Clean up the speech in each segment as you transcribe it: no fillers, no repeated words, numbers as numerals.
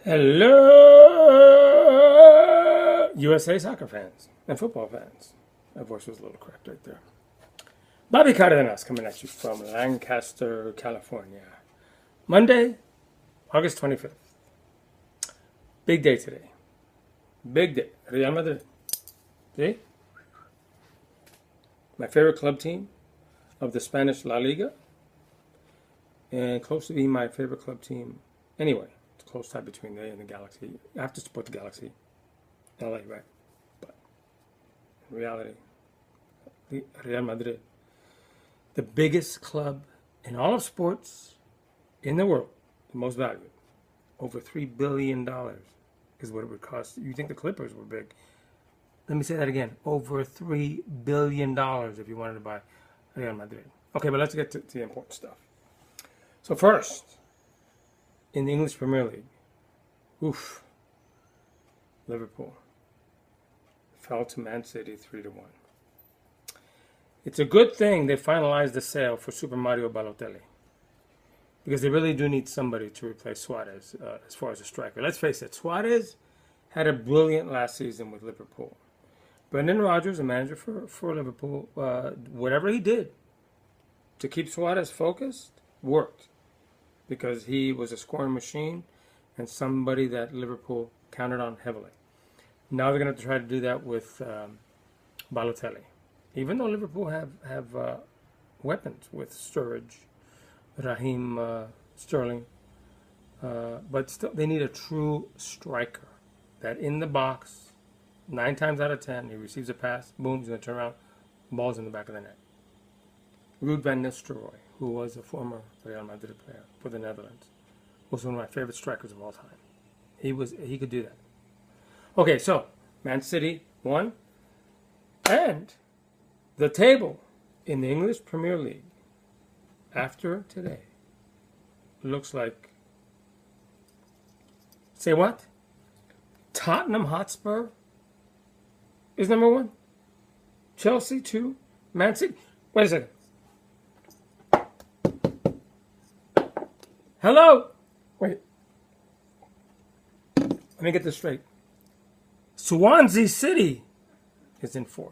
Hello, USA soccer fans and football fans. My voice was a little cracked right there. Bobby Cardenas coming at you from Lancaster, California. Monday, August 25th. Big day today. Big day. Real Madrid. See? My favorite club team of the Spanish La Liga. And close to being my favorite club team anyway. It's a close tie between they and the Galaxy. I have to support the Galaxy. LA, right? But in reality, Real Madrid, the biggest club in all of sports in the world, the most valued, over $3 billion is what it would cost. You think the Clippers were big. Let me say that again. Over $3 billion if you wanted to buy Real Madrid. Okay, but let's get to the important stuff. So first, in the English Premier League, Liverpool fell to Man City 3-1. It's a good thing they finalized the sale for Super Mario Balotelli, because they really do need somebody to replace Suarez as far as a striker. Let's face it, Suarez had a brilliant last season with Liverpool. Brendan Rodgers, a manager for Liverpool, whatever he did to keep Suarez focused worked, because he was a scoring machine and somebody that Liverpool counted on heavily. Now they're going to try to do that with Balotelli. Even though Liverpool have weapons with Sturridge, Raheem Sterling, but still they need a true striker that in the box, 9 times out of 10, he receives a pass, boom, he's going to turn around, ball's in the back of the net. Ruud van Nistelrooy, who was a former Real Madrid player for the Netherlands, was one of my favorite strikers of all time. He could do that. Okay, so Man City won, and the table in the English Premier League after today looks like, say what? Tottenham Hotspur is number 1. Chelsea 2. Man City. Wait a second. Hello? Wait. Let me get this straight. Swansea City is in 4th.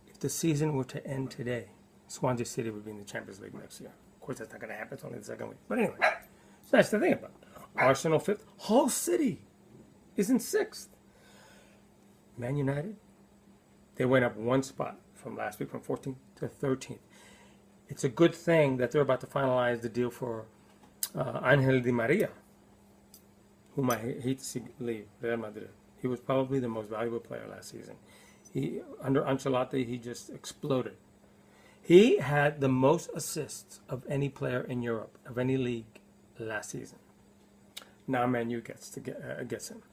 If the season were to end today, Swansea City would be in the Champions League next year. Of course, that's not going to happen. It's only the second week. But anyway, so that's the thing about it. Arsenal 5th. Hull City is in 6th. Man United, they went up 1 spot from last week, from 14th to 13th. It's a good thing that they're about to finalize the deal for Angel Di Maria, whom I hate to see leave Real Madrid. He was probably the most valuable player last season. Under Ancelotti, he just exploded. He had the most assists of any player in Europe, of any league, last season. Now Man U gets him.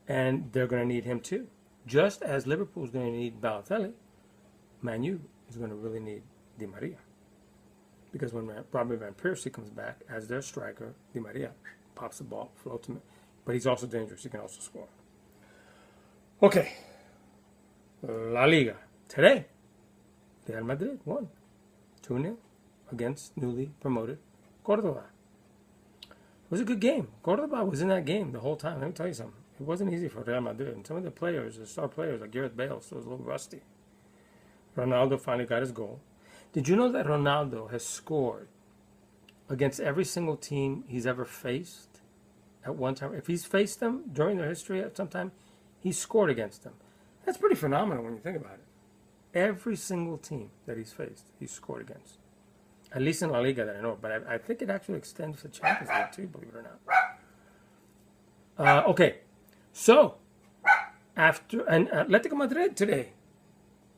And they're going to need him too. Just as Liverpool is going to need Balotelli, Man U is going to really need Di Maria. Because when Robin Van Persie comes back as their striker, Di Maria pops the ball, floats him. But he's also dangerous. He can also score. Okay. La Liga. Today, Real Madrid won 2-0 against newly promoted Cordoba. It was a good game. Cordoba was in that game the whole time. Let me tell you something. It wasn't easy for Real Madrid. And some of the players, the star players, like Gareth Bale, still was a little rusty. Ronaldo finally got his goal. Did you know that Ronaldo has scored against every single team he's ever faced at one time? If he's faced them during their history at some time, he's scored against them. That's pretty phenomenal when you think about it. Every single team that he's faced, he's scored against. At least in La Liga that I know. But I think it actually extends to Champions League too, believe it or not. Okay. So, after Atletico Madrid today,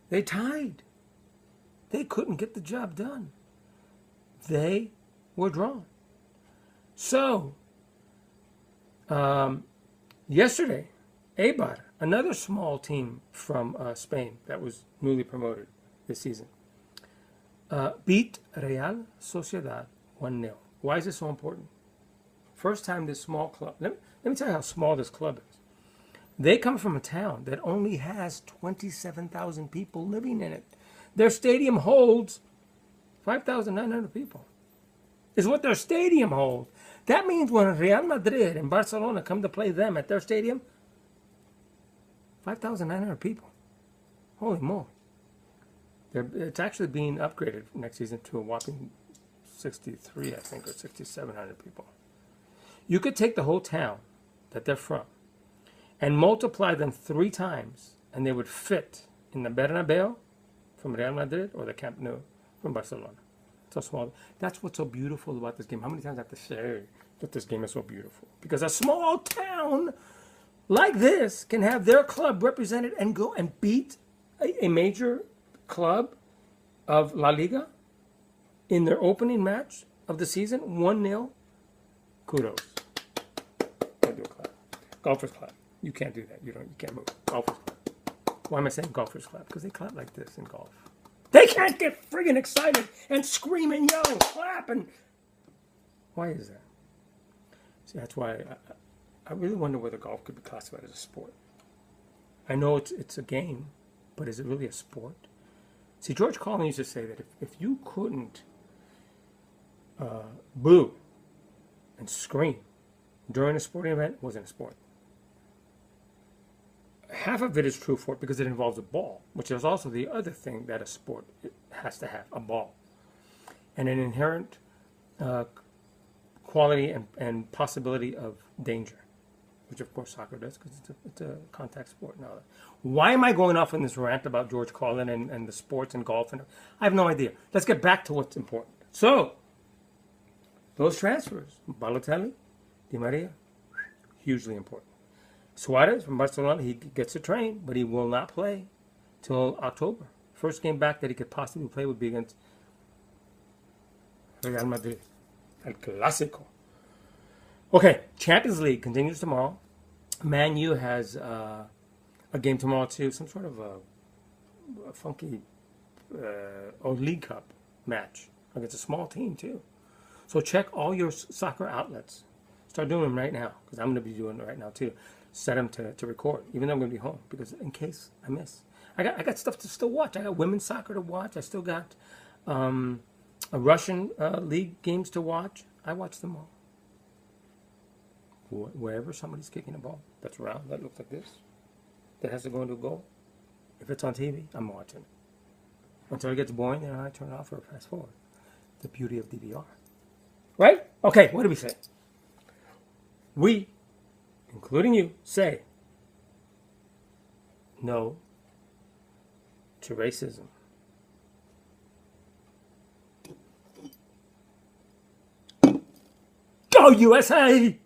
they tied. They couldn't get the job done. They were drawn. So, yesterday, Eibar, another small team from Spain that was newly promoted this season, beat Real Sociedad 1-0. Why is this so important? First time this small club, let me tell you how small this club is. They come from a town that only has 27,000 people living in it. Their stadium holds 5,900 people. is what their stadium holds. That means when Real Madrid and Barcelona come to play them at their stadium, 5,900 people. Holy moly. It's actually being upgraded next season to a whopping 63, I think, or 6,700 people. You could take the whole town that they're from and multiply them 3 times, and they would fit in the Bernabeu from Real Madrid or the Camp Nou from Barcelona. So small. That's what's so beautiful about this game. How many times I have to say that this game is so beautiful? Because a small town like this can have their club represented and go and beat a major club of La Liga in their opening match of the season, 1-0. Kudos. Don't do a clap. Golfers clap. You can't do that. You can't move. Golfers clap. Why am I saying golfers clap? Because they clap like this in golf. They can't get friggin' excited and scream and yell and clap and... Why is that? See, that's why I really wonder whether golf could be classified as a sport. I know it's a game, but is it really a sport? See, George Carlin used to say that if you couldn't boo and scream during a sporting event, it wasn't a sport. Half of it is true for it because it involves a ball, which is also the other thing that a sport has to have, a ball. And an inherent quality and possibility of danger, which of course soccer does because it's a contact sport now. Why am I going off on this rant about George Carlin and the sports and golf? I have no idea. Let's get back to what's important. So, those transfers, Balotelli, Di Maria, hugely important. Suarez from Barcelona, he gets to train, but he will not play till October. First game back that he could possibly play would be against Real Madrid, El Clásico. Okay, Champions League continues tomorrow. Man U has a game tomorrow too, some sort of a funky League Cup match against a small team too. So check all your soccer outlets. Start doing them right now, because I'm going to be doing it right now too. Set them to record, even though I'm going to be home, because in case I miss. I got stuff to still watch. I got women's soccer to watch. I still got a Russian league games to watch. I watch them all. Wherever somebody's kicking a ball that's round, that looks like this, that has to go into a goal, if it's on TV, I'm watching it. Until it gets boring, then I turn it off or fast forward. The beauty of DVR. Right? Okay, what do we say? We, including you, say no to racism. Go USA!